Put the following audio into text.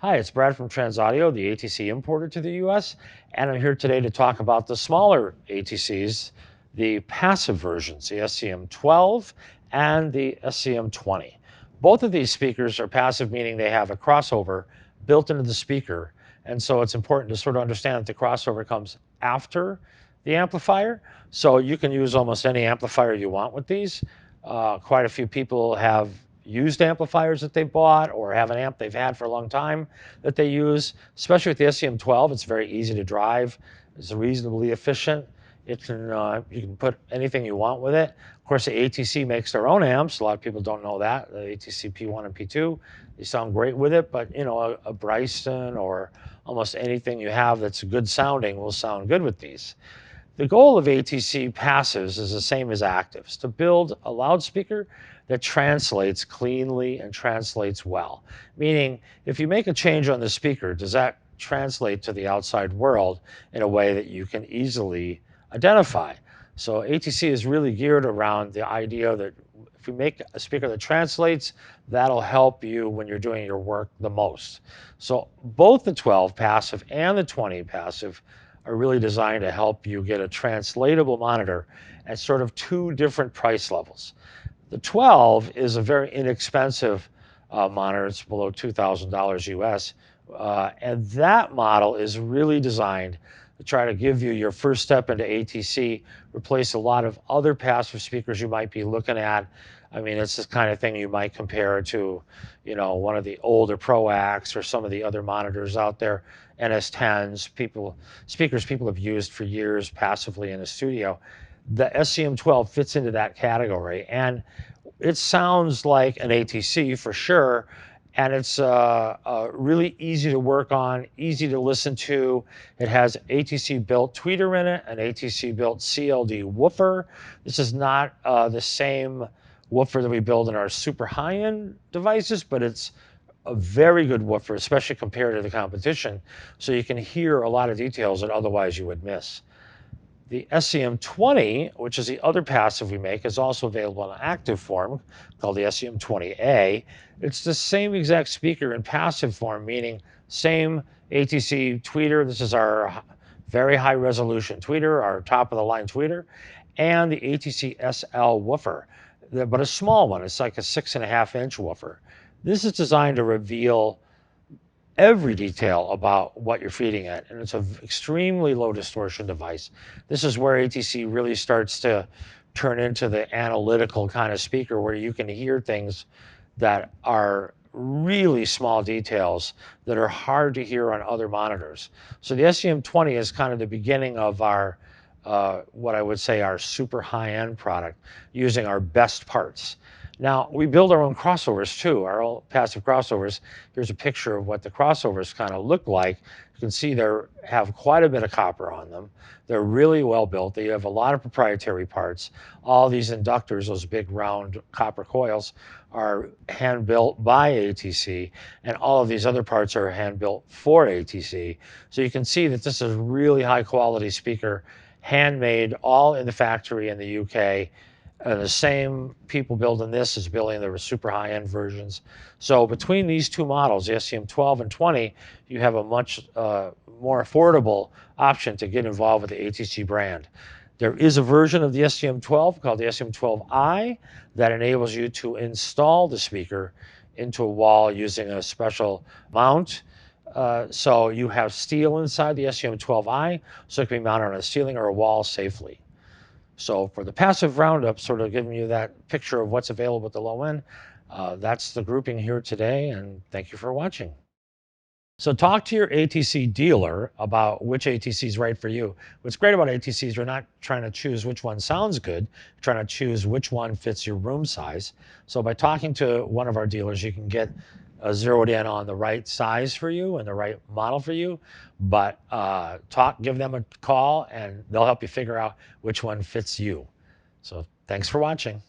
Hi, it's Brad from TransAudio, the ATC importer to the US, and I'm here today to talk about the smaller ATCs, the passive versions, the SCM12 and the SCM20. Both of these speakers are passive, meaning they have a crossover built into the speaker, and so it's important to sort of understand that the crossover comes after the amplifier, so you can use almost any amplifier you want with these. Quite a few people have used amplifiers that they bought or have an amp they've had for a long time that they use. Especially with the SCM12, it's very easy to drive. It's reasonably efficient. It can you can put anything you want with it. Of course, the ATC makes their own amps. A lot of people don't know that. The ATC P1 and P2, they sound great with it, but you know, a Bryson or almost anything you have that's good sounding will sound good with these. The goal of ATC passives is the same as actives, to build a loudspeaker that translates cleanly and translates well. Meaning, if you make a change on the speaker, does that translate to the outside world in a way that you can easily identify? So ATC is really geared around the idea that if you make a speaker that translates, that'll help you when you're doing your work the most. So both the 12 passive and the 20 passive are really designed to help you get a translatable monitor at sort of two different price levels. The 12 is a very inexpensive monitor. It's below $2,000 US. And that model is really designed to try to give you your first step into ATC, replace a lot of other passive speakers you might be looking at. I mean, it's the kind of thing you might compare to, you know, one of the older ProAX or some of the other monitors out there, NS10s, speakers people have used for years passively in a studio. The SCM12 fits into that category, and it sounds like an ATC for sure, and it's really easy to work on, easy to listen to. It has ATC built tweeter in it, an ATC built CLD woofer. This is not the same woofer that we build in our super high-end devices, but it's a very good woofer, especially compared to the competition, so you can hear a lot of details that otherwise you would miss. The SCM20, which is the other passive we make, is also available in active form called the SCM20A. It's the same exact speaker in passive form, meaning same ATC tweeter. This is our very high resolution tweeter, our top of the line tweeter, and the ATC SL woofer, but a small one. It's like a 6.5-inch woofer. This is designed to reveal every detail about what you're feeding it, and it's an extremely low distortion device. This is where ATC really starts to turn into the analytical kind of speaker where you can hear things that are really small details that are hard to hear on other monitors. So the SCM20 is kind of the beginning of our what I would say our super high-end product, using our best parts. Now, we build our own crossovers too, our own passive crossovers. Here's a picture of what the crossovers kind of look like. You can see they have quite a bit of copper on them. They're really well built. They have a lot of proprietary parts. All these inductors, those big round copper coils, are hand built by ATC, and all of these other parts are hand built for ATC. So you can see that this is a really high quality speaker, handmade, all in the factory in the UK. The same people building this is building the super high-end versions. So between these two models, the SCM12 and 20, you have a much more affordable option to get involved with the ATC brand. There is a version of the SCM12 called the SCM12i that enables you to install the speaker into a wall using a special mount. So you have steel inside the SCM12i, so it can be mounted on a ceiling or a wall safely. So for the passive roundup, sort of giving you that picture of what's available at the low end, that's the grouping here today, and thank you for watching. So talk to your ATC dealer about which ATC is right for you. What's great about ATCs, you're not trying to choose which one sounds good, you're trying to choose which one fits your room size. So by talking to one of our dealers, you can get zeroed in on the right size for you and the right model for you. But give them a call and they'll help you figure out which one fits you. So thanks for watching.